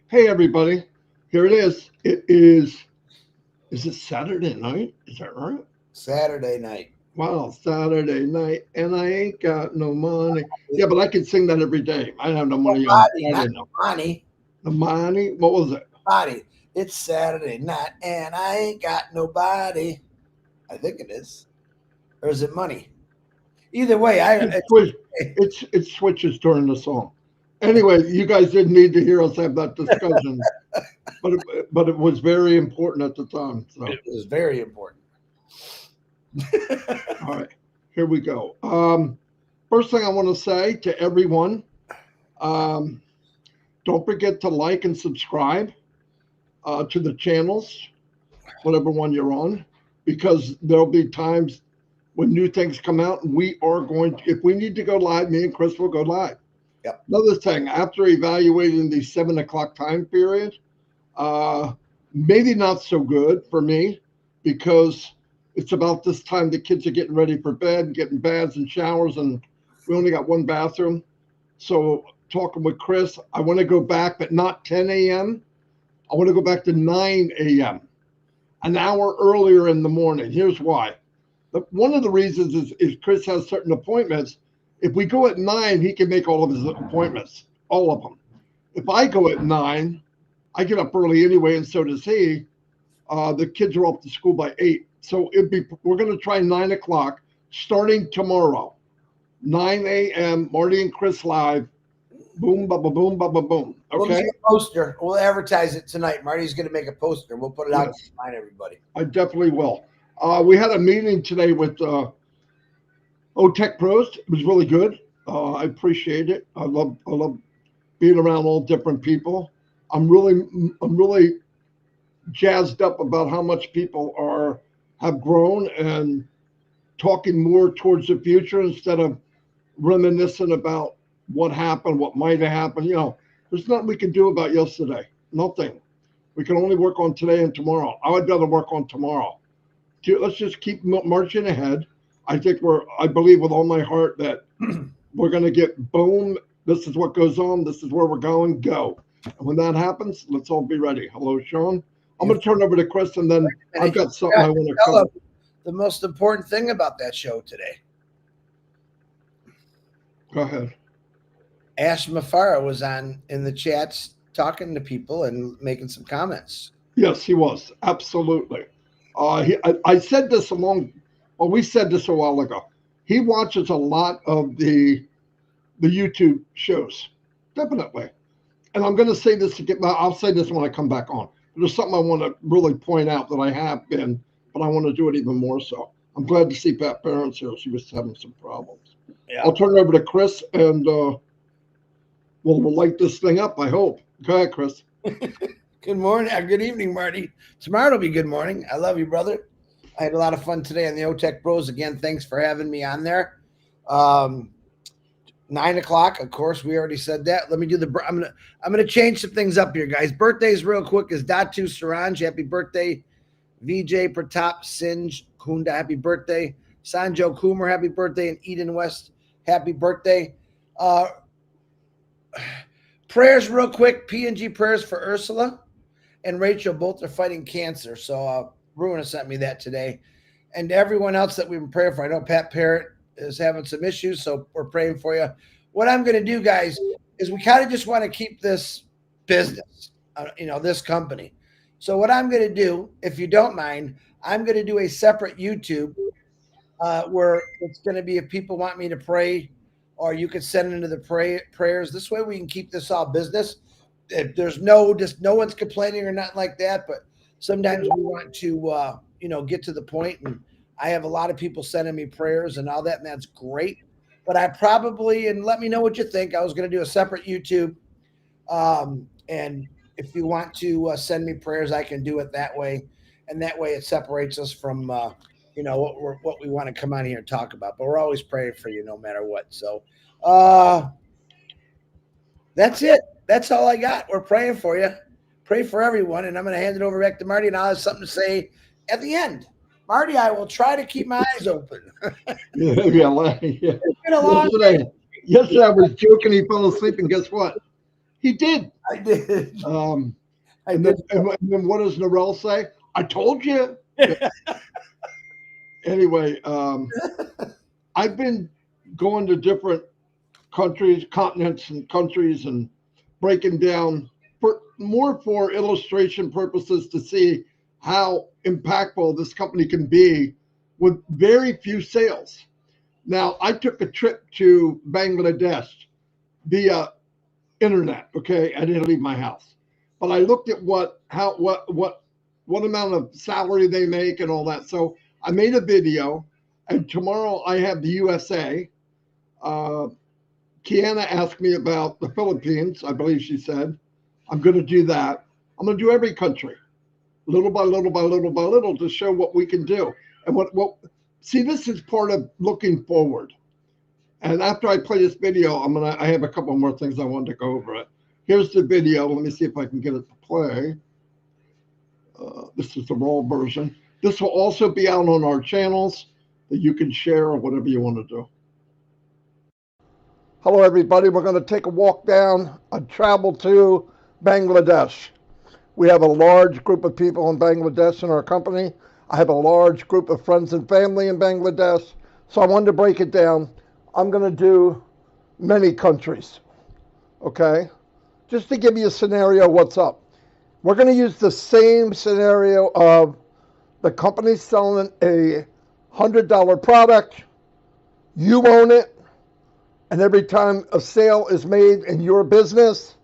Hey everybody, here it is. Is it Saturday night? Is that right? Saturday night. Wow, Saturday night, and I ain't got no money. Yeah, but I can sing that every day. I have no money on Body, not Friday now. money. The money, what was it? Body. It's Saturday night and I ain't got nobody. I think it is. Or is it money? Either way, It, switch, it switches during the song. Anyway, you guys didn't need to hear us have that discussion, but it was very important at the time. So, it was very important. all right, here we go. First thing I want to say to everyone, um, don't forget to like and subscribe to the channels, whatever one you're on, because there'll be times when new things come out, and we are going to, if we need to go live, me and Chris will go live. Yep. Another thing, after evaluating the 7 o'clock time period, maybe not so good for me because it's about this time the kids are getting ready for bed, getting baths and showers, and we only got one bathroom. So talking with Chris, I want to go back, but not 10 a.m. I want to go back to 9 a.m., an hour earlier in the morning. Here's why. One of the reasons is Chris has certain appointments. If we go at 9, he can make all of his appointments, all of them. If I go at 9, I get up early anyway, and so does he. The kids are off to school by 8. So we're going to try 9 o'clock starting tomorrow. 9 a.m., Marty and Chris live. Boom, ba, ba, boom, ba, ba, boom. Okay. We'll make a poster. We'll advertise it tonight. Marty's going to make a poster. We'll put it out to remind everybody. I definitely will. We had a meeting today with OTech Pros. It was really good. I appreciate it. I love being around all different people. I'm really jazzed up about how much people have grown and talking more towards the future instead of reminiscing about what happened, what might have happened. There's nothing we can do about yesterday. Nothing. We can only work on today and tomorrow. I would rather work on tomorrow. Let's just keep marching ahead. I believe with all my heart that we're going to get boom. This is what goes on. This is where we're going. Go. And when that happens, let's all be ready. Hello, Sean. I'm going to turn over to Chris, and then I've got something I want to cover. The most important thing about that show today. Go ahead. Ash Mufareh was on in the chats talking to people and making some comments. Yes, he was. Absolutely. I said this we said this a while ago. He watches a lot of the YouTube shows, definitely. And I'm going to say this I'll say this when I come back on. There's something I want to really point out that I have been, but I want to do it even more so. I'm glad to see Pat Parents here. She was having some problems. Yeah. I'll turn it over to Chris, and we'll light this thing up, I hope. Go ahead, Chris. Good morning. Good evening, Marty. Tomorrow will be good morning. I love you, brother. I had a lot of fun today on the OTech Bros. Again, thanks for having me on there. 9 o'clock, of course, we already said that. Let me do I'm gonna change some things up here, guys. Birthdays real quick is Datu Saranj. Happy birthday. VJ Pratap Sinj Kunda, happy birthday. Sanjo Kumar, happy birthday. And Eden West, happy birthday. Prayers real quick. P&G prayers for Ursula and Rachel. Both are fighting cancer. So Runa sent me that today. And everyone else that we've been praying for. I know Pat Parrott is having some issues, so we're praying for you. What I'm going to do, guys, is we kind of just want to keep this business, this company. So what I'm going to do, if you don't mind, I'm going to do a separate YouTube where it's going to be if people want me to pray, or you could send into the prayers. This way we can keep this all business. If there's no one's complaining or nothing like that, but sometimes we want to, get to the point, and I have a lot of people sending me prayers and all that, and that's great. But I probably, and let me know what you think, I was going to do a separate YouTube. And if you want to send me prayers, I can do it that way. And that way it separates us from, what we want to come on here and talk about. But we're always praying for you no matter what. So that's it. That's all I got. We're praying for you. Pray for everyone. And I'm going to hand it over back to Marty, and I'll have something to say at the end. Marty, I will try to keep my eyes open. Yeah. It's been a long day. Yesterday I was joking he fell asleep, and guess what? He did. I did. Um, I and, did. and then what does Narelle say? I told you. Anyway, I've been going to different countries, continents, and countries, and breaking down more for illustration purposes to see how impactful this company can be with very few sales. Now, I took a trip to Bangladesh via internet. Okay, I didn't leave my house, but I looked at what amount of salary they make and all that. So I made a video, and tomorrow I have the USA. Uh, Kiana asked me about the Philippines. I believe she said I'm going to do that. I'm going to do every country, little by little by little by little, to show what we can do. And what see, this is part of looking forward. And after I play this video, I have a couple more things I wanted to go over it. Here's the video. Let me see if I can get it to play. This is the raw version. This will also be out on our channels that you can share or whatever you want to do. Hello, everybody. We're going to take a walk down and travel to Bangladesh. We have a large group of people in Bangladesh in our company. I have a large group of friends and family in Bangladesh. So I wanted to break it down. I'm going to do many countries, okay? Just to give you a scenario, what's up. We're going to use the same scenario of the company selling a $100 product, you own it, and every time a sale is made in your business,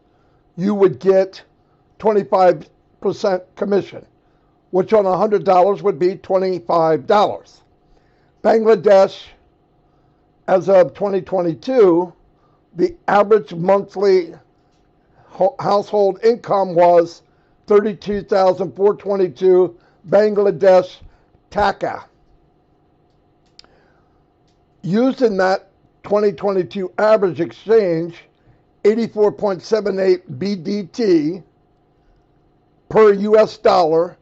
you would get 25% commission, which on $100 would be $25. Bangladesh, as of 2022, the average monthly household income was 32,422 Bangladesh taka. Using that 2022 average exchange, 84.78 BDT per US dollar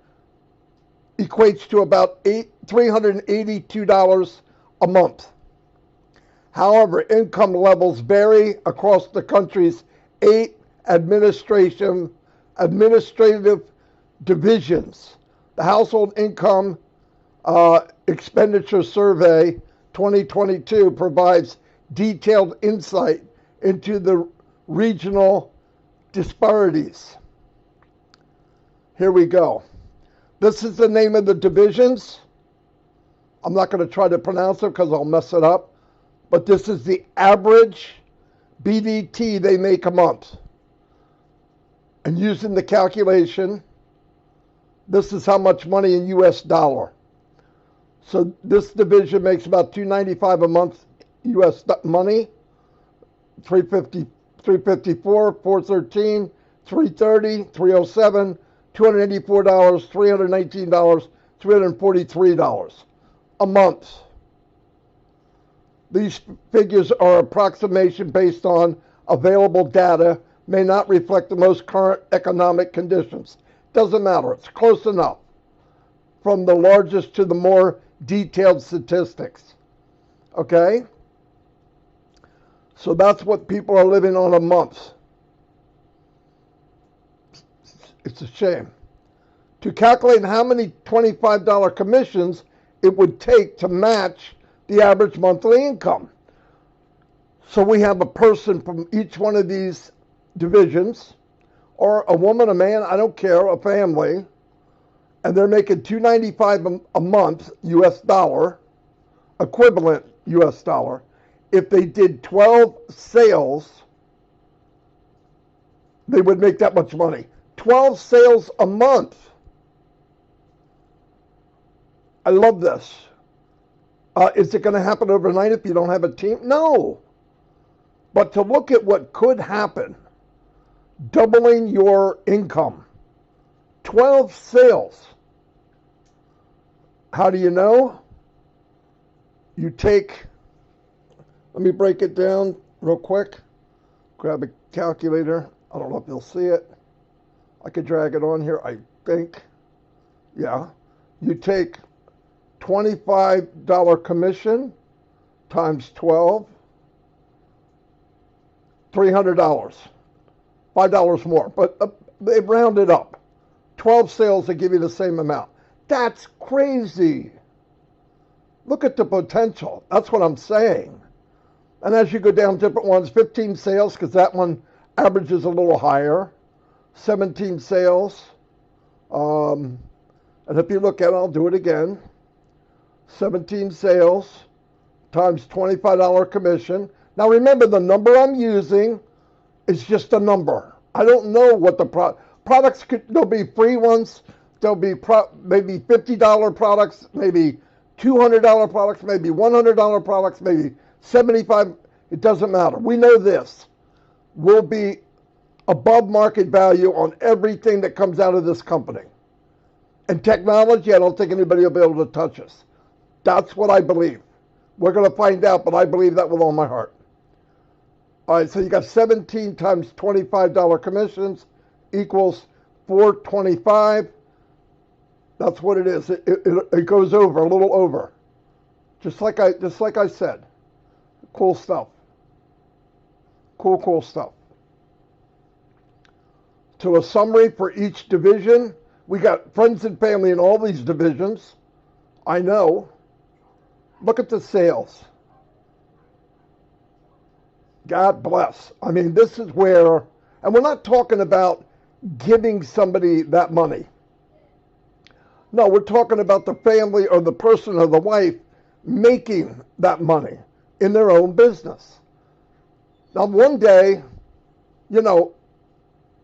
equates to about $382 a month. However, income levels vary across the country's 8 administrative divisions. The Household Income Expenditure Survey 2022 provides detailed insight into the regional disparities. Here we go. This is the name of the divisions. I'm not going to try to pronounce it because I'll mess it up. But this is the average BDT they make a month. And using the calculation, this is how much money in US dollar. So this division makes about $295 a month US money, 350, 354, 413, 330, 307, $284, $319, $343 a month. These figures are approximation based on available data, may not reflect the most current economic conditions. Doesn't matter, it's close enough. From the largest to the more detailed statistics. Okay? So that's what people are living on a month. It's a shame. To calculate how many $25 commissions it would take to match the average monthly income. So we have a person from each one of these divisions, or a woman, a man, I don't care, a family, and they're making $295 a month US dollar, equivalent US dollar. If they did 12 sales, they would make that much money. 12 sales a month. I love this. Is it going to happen overnight if you don't have a team? No. But to look at what could happen, doubling your income, 12 sales. How do you know? You take, let me break it down real quick. Grab a calculator. I don't know if you'll see it. I could drag it on here, I think. Yeah. You take $25 commission times 12, $300. $5 more, but they round it up. 12 sales, they give you the same amount. That's crazy. Look at the potential. That's what I'm saying. And as you go down different ones, 15 sales, because that one averages a little higher. 17 sales. And if you look at it, I'll do it again. 17 sales times $25 commission. Now remember, the number I'm using is just a number. I don't know what the products could, there'll be free ones, there'll be maybe $50 products, maybe $200 products, maybe $100 products, maybe $75. It doesn't matter. We know this will be above market value on everything that comes out of this company. And technology, I don't think anybody will be able to touch us. That's what I believe. We're going to find out, but I believe that with all my heart. All right, so you got 17 times $25 commissions equals $425. That's what it is. It goes over, a little over. Just like I said. Cool stuff. Cool stuff. To a summary for each division, we got friends and family in all these divisions. I know. Look at the sales. God bless. I mean, this is where, and we're not talking about giving somebody that money. No, we're talking about the family or the person or the wife making that money in their own business. Now, one day, you know,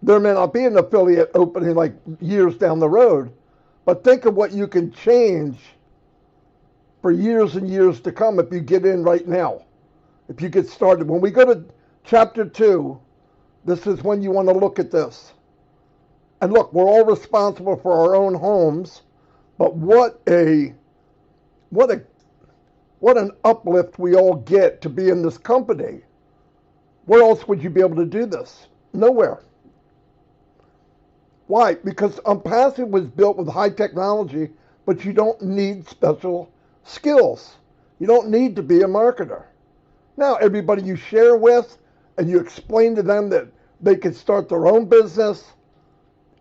there may not be an affiliate opening like years down the road, but think of what you can change for years and years to come if you get in right now, if you get started. When we go to chapter 2, this is when you want to look at this. And look, we're all responsible for our own homes, but what an uplift we all get to be in this company. Where else would you be able to do this? Nowhere. Why? Because ONPASSIVE was built with high technology, but you don't need special skills. You don't need to be a marketer. Now, everybody you share with and you explain to them that they can start their own business,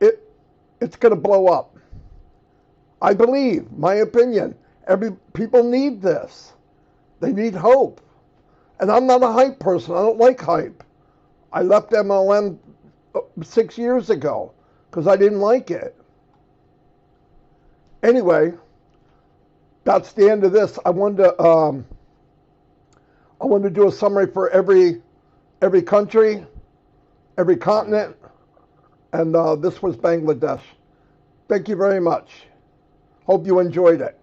it's going to blow up. I believe, my opinion, people need this. They need hope. And I'm not a hype person. I don't like hype. I left MLM 6 years ago because I didn't like it. Anyway, that's the end of this. I wanted to do a summary for every country, every continent, and this was Bangladesh. Thank you very much. Hope you enjoyed it.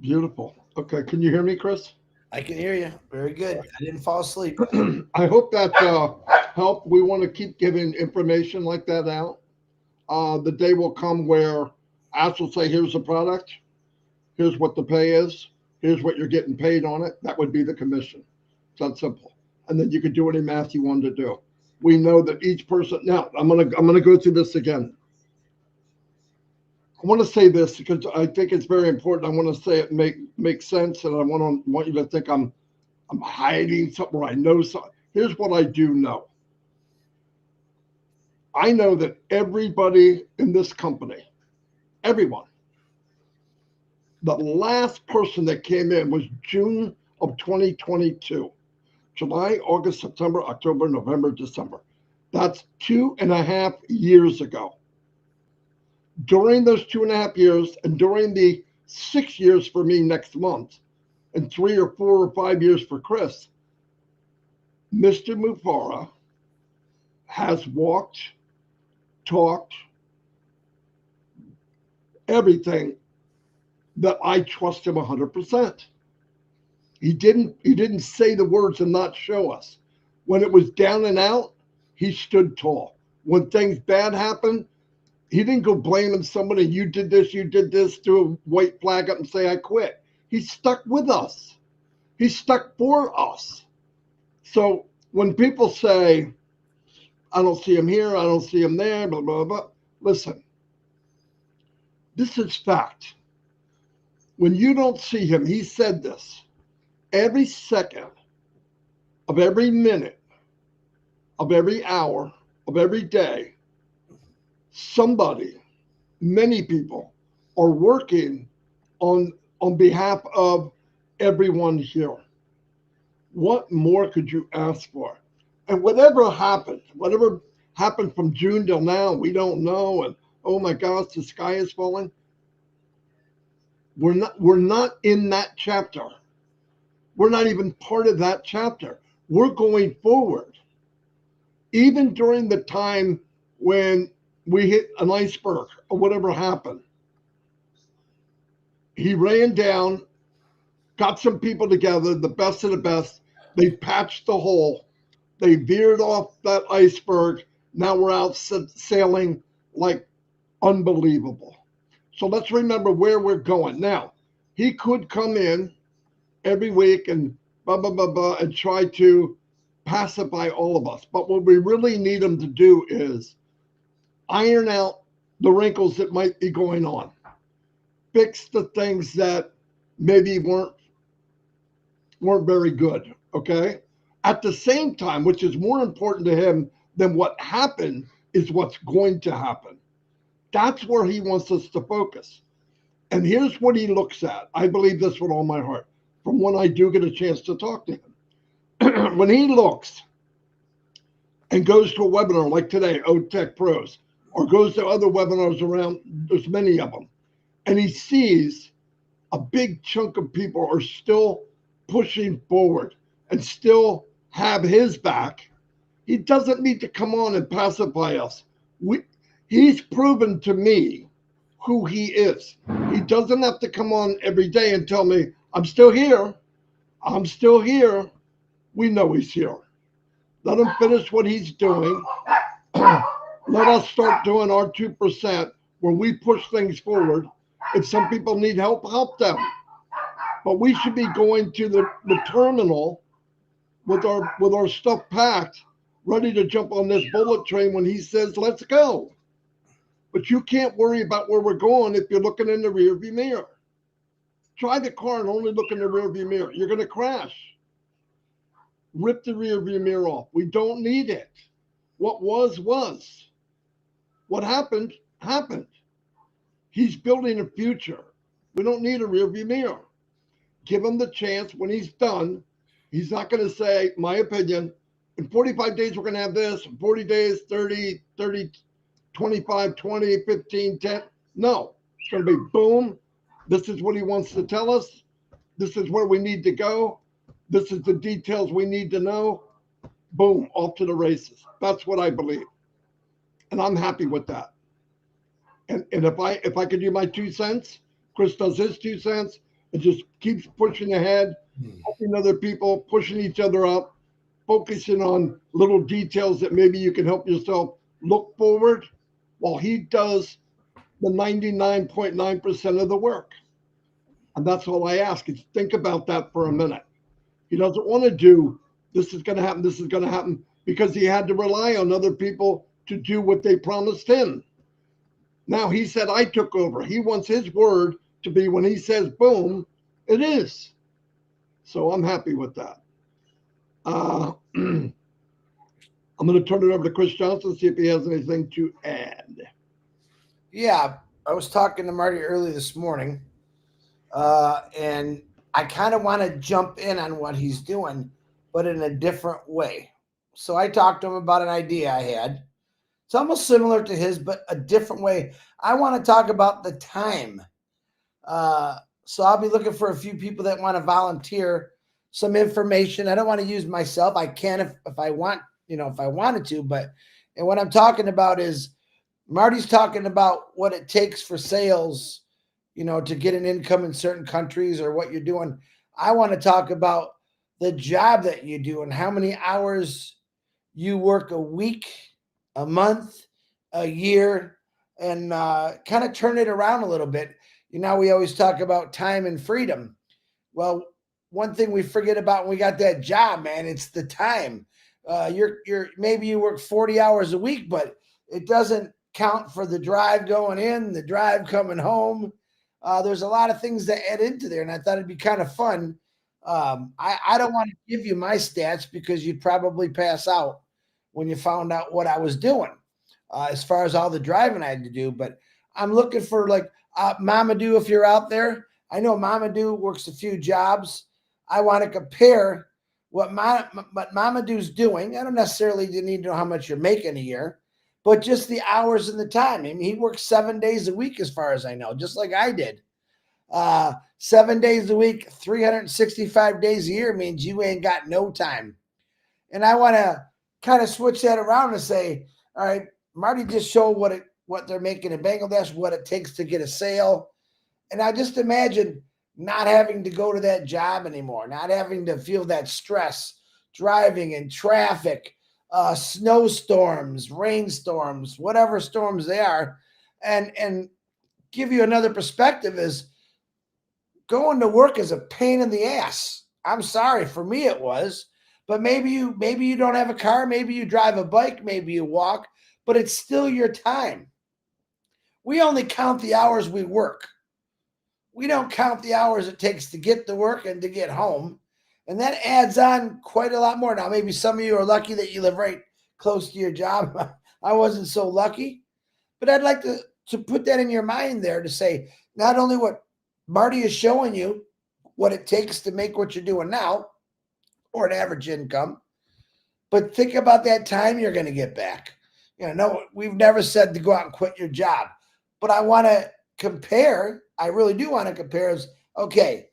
Beautiful. Okay, can you hear me, Chris? I can hear you. Very good. I didn't fall asleep. I hope that helped. We want to keep giving information like that out. The day will come where Ash will say, here's the product, here's what the pay is, here's what you're getting paid on it. That would be the commission. It's that simple. And then you could do any math you wanted to do. We know that each person, now I'm gonna go through this again. I want to say this because I think it's very important. I want to say it make sense, and I want you to think I'm hiding something or I know something. Here's what I do know. I know that everybody in this company, everyone, the last person that came in was June of 2022. July, August, September, October, November, December. That's 2.5 years ago. During those 2.5 years, and during the 6 years for me next month, and 3 or 4 or 5 years for Chris, Mr. Mufareh has walked, talked, everything that I trust him 100%. He didn't say the words and not show us. When it was down and out, he stood tall. When things bad happened, he didn't go blaming somebody. You did this, do a white flag up and say, I quit. He stuck with us. He stuck for us. So when people say, I don't see him here, I don't see him there, blah, blah, blah. Listen, this is fact. When you don't see him, he said this. every second of every minute of every hour of every day, somebody, many people are working on behalf of everyone here. What more could you ask for? And whatever happened from June till now, we don't know. And oh my gosh, the sky is falling. We're not in that chapter. We're not even part of that chapter. We're going forward. Even during the time when we hit an iceberg or whatever happened, he ran down, got some people together, the best of the best. They patched the hole. They veered off that iceberg. Now we're out sailing like unbelievable. So let's remember where we're going. Now, he could come in every week and blah, blah, blah, blah, and try to pacify all of us. But what we really need him to do is iron out the wrinkles that might be going on. Fix the things that maybe weren't very good, okay? At the same time, which is more important to him than what happened, is what's going to happen. That's where he wants us to focus. And here's what he looks at. I believe this with all my heart, from when I do get a chance to talk to him. When he looks and goes to a webinar like today, OTech Pros, or goes to other webinars around, there's many of them, and he sees a big chunk of people are still pushing forward and still have his back, he doesn't need to come on and pacify us. He's proven to me who he is. He doesn't have to come on every day and tell me, I'm still here. I'm still here. We know he's here. Let him finish what he's doing. Let us start doing our 2% where we push things forward. If some people need help, help them. But we should be going to the terminal with our stuff packed, ready to jump on this bullet train when he says, let's go. But you can't worry about where we're going if you're looking in the rearview mirror. Drive the car and only look in the rearview mirror. You're going to crash. Rip the rearview mirror off. We don't need it. What was. What happened. He's building a future. We don't need a rearview mirror. Give him the chance when he's done. He's not going to say, my opinion, in 45 days, we're going to have this. In 40 days, 30, 25, 20, 15, 10. No, it's going to be boom. This is what he wants to tell us. This is where we need to go. This is the details we need to know. Boom, off to the races. That's what I believe. And I'm happy with that. And if I could do my 2 cents, Chris does his 2 cents and just keeps pushing ahead, helping other people, pushing each other up, focusing on little details that maybe you can help yourself look forward while he does the 99.9% of the work. And that's all I ask is think about that for a minute. He doesn't want to do this is going to happen because he had to rely on other people to do what they promised him. Now he said, I took over. He wants his word to be when he says, boom, it is. So I'm happy with that. I'm going to turn it over to Chris Johnson, see if he has anything to add. Yeah, I was talking to Marty early this morning, and I kind of want to jump in on what he's doing, but in a different way. So I talked to him about an idea I had. It's almost similar to his, but a different way. I want to talk about the time. So I'll be looking for a few people that want to volunteer some information. I don't want to use myself. I can if I want, if I wanted to, and what I'm talking about is Marty's talking about what it takes for sales, to get an income in certain countries or what you're doing. I want to talk about the job that you do and how many hours you work a week, a month, a year, and kind of turn it around a little bit. We always talk about time and freedom. Well, one thing we forget about when we got that job, man, it's the time. Maybe you work 40 hours a week, but it doesn't count for the drive going in, the drive coming home. There's a lot of things that add into there, and I thought it'd be kind of fun I don't want to give you my stats because you'd probably pass out when you found out what I was doing as far as all the driving I had to do. But I'm looking for like Mamadou, if you're out there. I know Mamadou works a few jobs. I want to compare what Mamadou's doing. I don't necessarily need to know how much you're making a year, but just the hours and the time. I mean, he works 7 days a week, as far as I know, just like I did. 7 days a week, 365 days a year means you ain't got no time. And I want to kind of switch that around and say, all right, Marty just showed what they're making in Bangladesh, what it takes to get a sale. And I just imagine not having to go to that job anymore, not having to feel that stress, driving in traffic, snowstorms, rainstorms, whatever storms they are, and give you another perspective is going to work is a pain in the ass. I'm sorry, for me it was, but maybe you don't have a car, maybe you drive a bike, maybe you walk, but it's still your time. We only count the hours we work. We don't count the hours it takes to get to work and to get home. And that adds on quite a lot more. Now, maybe some of you are lucky that you live right close to your job. I wasn't so lucky, but I'd like to put that in your mind there to say, not only what Marty is showing you, what it takes to make what you're doing now, or an average income, but think about that time you're going to get back. No, we've never said to go out and quit your job, but I want to compare. I really do want to compare. Is okay.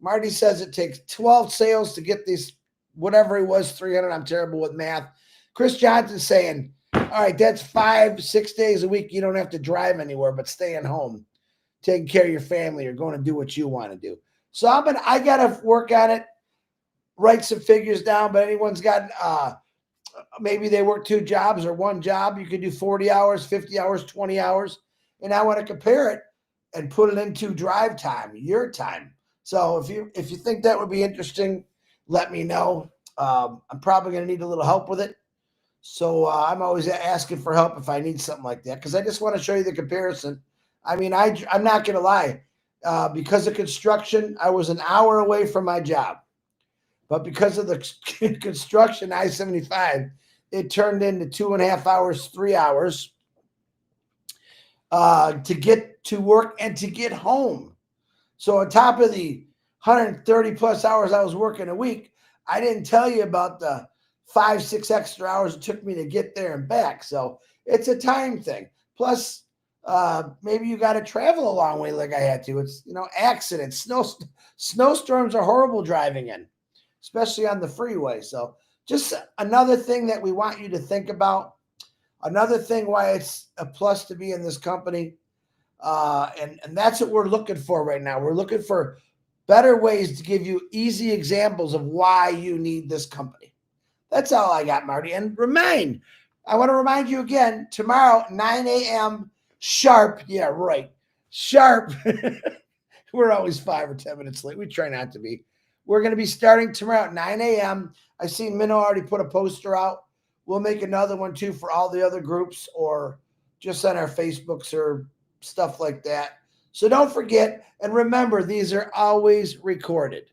Marty says it takes 12 sales to get these, whatever it was, 300. I'm terrible with math. Chris Johnson's saying, all right, that's 5-6 days a week. You don't have to drive anywhere, but staying home, taking care of your family, or going to do what you want to do. So I got to work on it, write some figures down, but anyone's got, maybe they work 2 jobs or 1 job. You could do 40 hours, 50 hours, 20 hours. And I want to compare it and put it into drive time, your time. So if you think that would be interesting, let me know. I'm probably going to need a little help with it. So I'm always asking for help if I need something like that, because I just want to show you the comparison. I mean, I'm not going to lie. Because of construction, I was an hour away from my job. But because of the construction, I-75, it turned into 2.5 hours, 3 hours to get to work and to get home. So on top of the 130 plus hours I was working a week, I didn't tell you about the 5-6 extra hours it took me to get there and back. So it's a time thing. Plus, maybe you got to travel a long way like I had to. It's, accidents. Snowstorms are horrible driving in, especially on the freeway. So just another thing that we want you to think about. Another thing why it's a plus to be in this company. And that's what we're looking for right now. We're looking for better ways to give you easy examples of why you need this company. That's all I got, Marty. And I want to remind you again, tomorrow, 9 a.m. sharp. Yeah, right. Sharp. We're always 5 or 10 minutes late. We try not to be. We're going to be starting tomorrow at 9 a.m. I see Minnow already put a poster out. We'll make another one too for all the other groups, or just on our Facebooks or stuff like that. So don't forget, and remember, these are always recorded.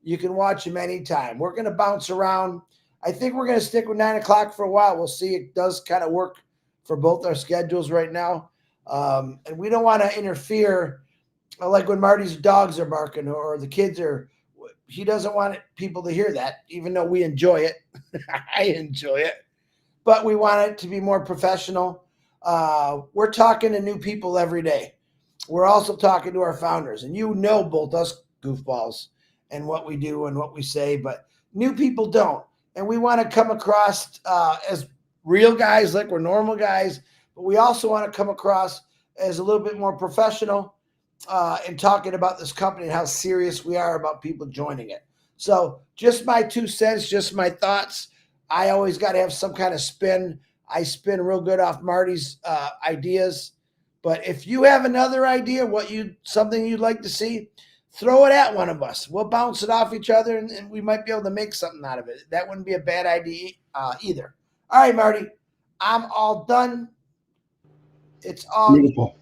You can watch them anytime. We're going to bounce around. I think we're going to stick with 9 o'clock for a while. We'll see. It does kind of work for both our schedules right now. And we don't want to interfere, like when Marty's dogs are barking or the kids are. He doesn't want people to hear that, even though we enjoy it. I enjoy it. But we want it to be more professional. We're talking to new people every day. We're also talking to our founders. And both us goofballs and what we do and what we say, but new people don't. And we want to come across as real guys, like we're normal guys, but we also want to come across as a little bit more professional in talking about this company and how serious we are about people joining it. So just my 2 cents, just my thoughts. I always got to have some kind of spin. I spin real good off Marty's ideas. But if you have another idea, something you'd like to see, throw it at one of us. We'll bounce it off each other, and we might be able to make something out of it. That wouldn't be a bad idea either. All right, Marty, I'm all done. It's all beautiful.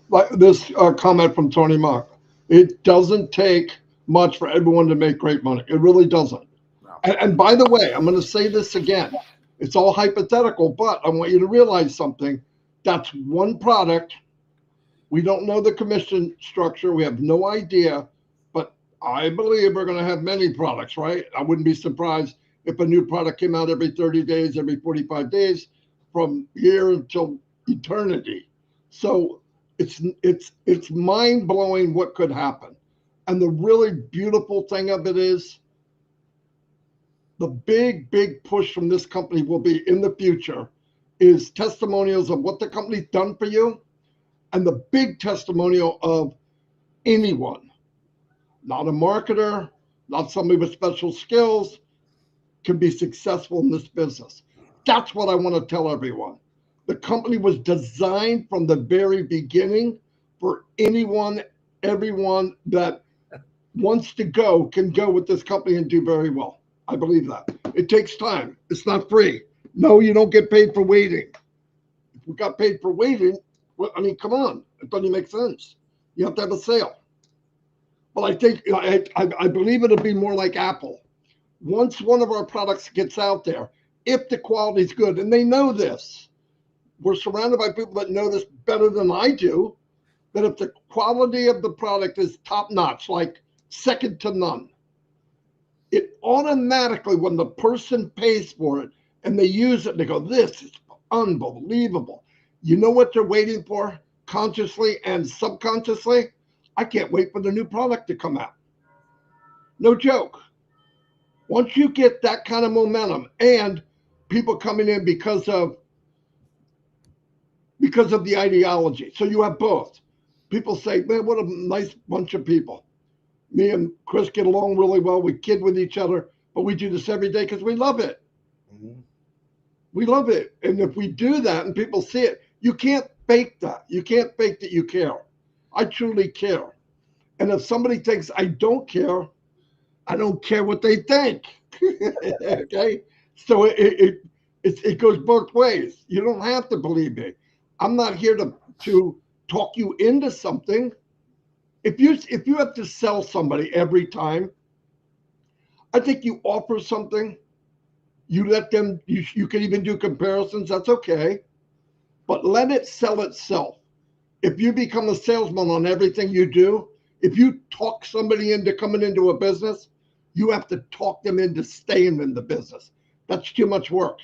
Like this comment from Tony Mock. It doesn't take much for everyone to make great money. It really doesn't. No. And by the way, I'm going to say this again. It's all hypothetical, but I want you to realize something. That's one product. We don't know the commission structure. We have no idea, but I believe we're going to have many products, right? I wouldn't be surprised if a new product came out every 30 days, every 45 days, from here until eternity. So it's mind-blowing what could happen. And the really beautiful thing of it is the big push from this company will be in the future is testimonials of what the company's done for you, and the big testimonial of anyone, not a marketer, not somebody with special skills, can be successful in this business. That's what I want to tell everyone. The company was designed from the very beginning for anyone, everyone that wants to go can go with this company and do very well. I believe that. It takes time. It's not free. No, you don't get paid for waiting. If we got paid for waiting, well, I mean, come on. It doesn't make sense. You have to have a sale. But I think, I believe it'll be more like Apple. Once one of our products gets out there, if the quality's good, and they know this, we're surrounded by people that know this better than I do, that if the quality of the product is top notch, like second to none, it automatically, when the person pays for it and they use it, they go, this is unbelievable. You know what they're waiting for consciously and subconsciously? I can't wait for the new product to come out. No joke. Once you get that kind of momentum and people coming in because of the ideology. So you have both. People say, man, what a nice bunch of people. Me and Chris get along really well. We kid with each other, but we do this every day because we love it. Mm-hmm. We love it. And if we do that and people see it, you can't fake that. You can't fake that you care. I truly care. And if somebody thinks I don't care what they think. Okay? So it goes both ways. You don't have to believe me. I'm not here to talk you into something. If you have to sell somebody every time, I think you offer something, you let them, you can even do comparisons, that's okay. But let it sell itself. If you become a salesman on everything you do, if you talk somebody into coming into a business, you have to talk them into staying in the business. That's too much work.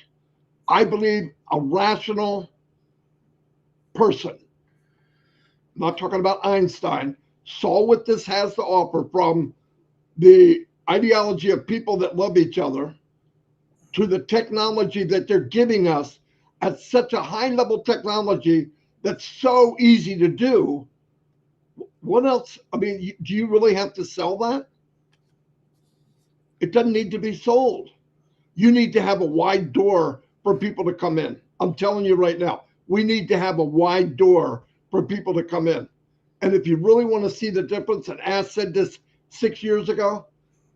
I believe a rational person, I'm not talking about Einstein, saw what this has to offer, from the ideology of people that love each other to the technology that they're giving us at such a high level technology that's so easy to do. What else? I mean, do you really have to sell that? It doesn't need to be sold. You need to have a wide door for people to come in. I'm telling you right now, we need to have a wide door for people to come in. And if you really want to see the difference, and Ash said this 6 years ago,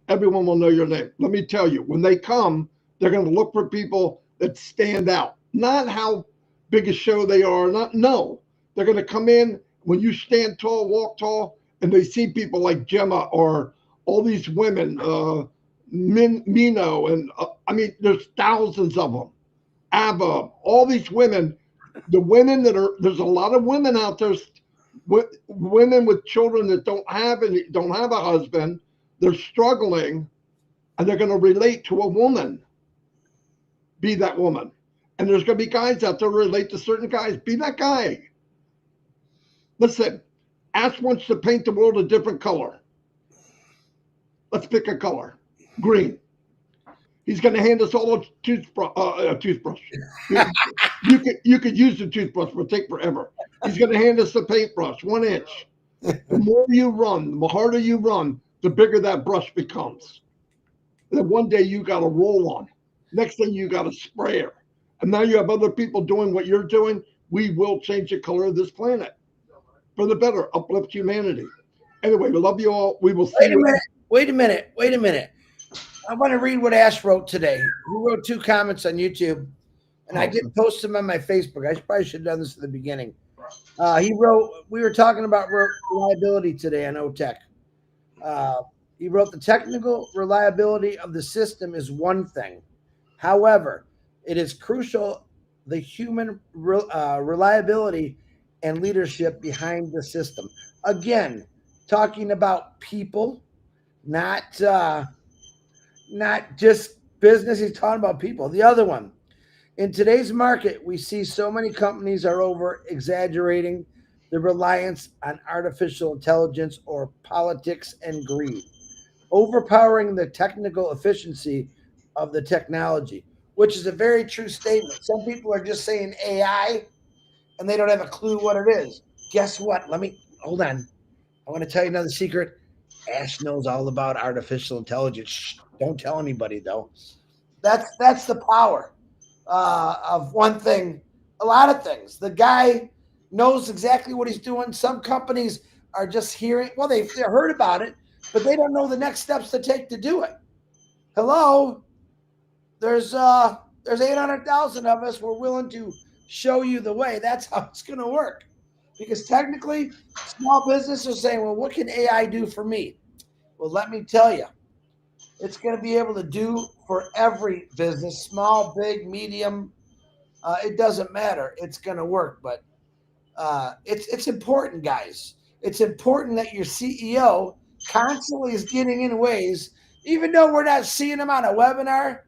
everyone will know your name. Let me tell you, when they come, they're going to look for people that stand out. Not how big a show they are. No. They're going to come in when you stand tall, walk tall, and they see people like Gemma or all these women, Mino, and I mean, there's thousands of them. ABBA, all these women, the women that are, there's a lot of women out there, women with children that don't have a husband, they're struggling, and they're going to relate to a woman. Be that woman. And there's going to be guys out there who relate to certain guys. Be that guy. Listen, Ash wants to paint the world a different color. Let's pick a color. Green. He's going to hand us all a toothbrush. You could use the toothbrush, but take forever. He's going to hand us a paintbrush, 1 inch. The more you run, the harder you run, the bigger that brush becomes. And then one day you got a roll on. Next thing you got a sprayer. And now you have other people doing what you're doing. We will change the color of this planet for the better, uplift humanity. Anyway, we love you all. We will see you. Wait a minute. I want to read what Ash wrote today. He wrote 2 comments on YouTube, and I didn't post them on my Facebook. I probably should have done this at the beginning. He wrote, we were talking about reliability today on OTech. He wrote, the technical reliability of the system is one thing. However, it is crucial the human reliability and leadership behind the system. Again, talking about people, not not just business. He's talking about people. The other one, in today's market, we see so many companies are over exaggerating the reliance on artificial intelligence or politics and greed, overpowering the technical efficiency of the technology, which is a very true statement. Some people are just saying AI and they don't have a clue what it is. Guess what? Let me hold on. I want to tell you another secret. Ash knows all about artificial intelligence. Shh, don't tell anybody though. That's the power of one thing. A lot of things. The guy knows exactly what he's doing. Some companies are just hearing. Well, they heard about it, but they don't know the next steps to take to do it. Hello, there's 800,000 of us. We're willing to show you the way. That's how it's going to work. Because technically, small businesses are saying, well, what can AI do for me? Well, let me tell you, it's going to be able to do for every business, small, big, medium. It doesn't matter. It's going to work. But it's important, guys. It's important that your CEO constantly is getting in ways, even though we're not seeing him on a webinar,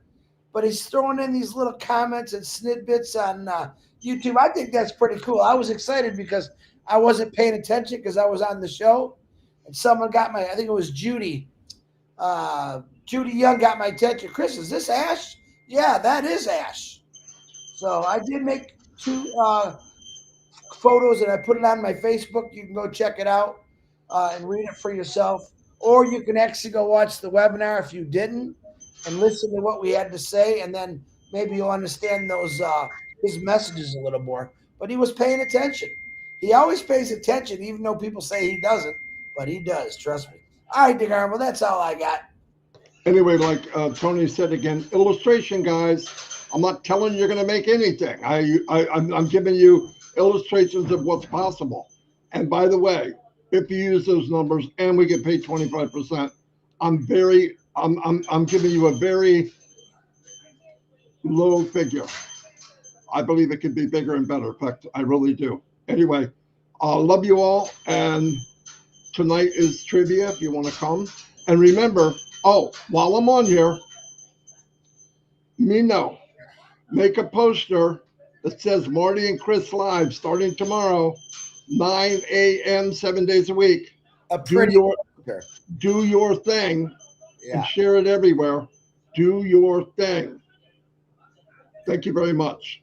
but he's throwing in these little comments and snippets on YouTube. I think that's pretty cool. I was excited because I wasn't paying attention because I was on the show, and someone got my, I think it was Judy. Judy Young got my attention. Chris, is this Ash? Yeah, that is Ash. So I did make two photos and I put it on my Facebook. You can go check it out and read it for yourself. Or you can actually go watch the webinar if you didn't and listen to what we had to say. And then maybe you'll understand those his messages a little more. But he was paying attention. He always pays attention, even though people say he doesn't. But he does, trust me. All right, Degarmo, that's all I got. Anyway, like Tony said again, illustration, guys. I'm not telling you you're going to make anything. I'm giving you illustrations of what's possible. And by the way, if you use those numbers and we get paid 25%, I'm giving you a very low figure. I believe it could be bigger and better. In fact, I really do. Anyway, love you all. And tonight is trivia if you want to come. And remember, oh, while I'm on here, make a poster that says Marty and Chris Live starting tomorrow, 9 a.m., 7 days a week. Do your thing and share it everywhere. Do your thing. Thank you very much.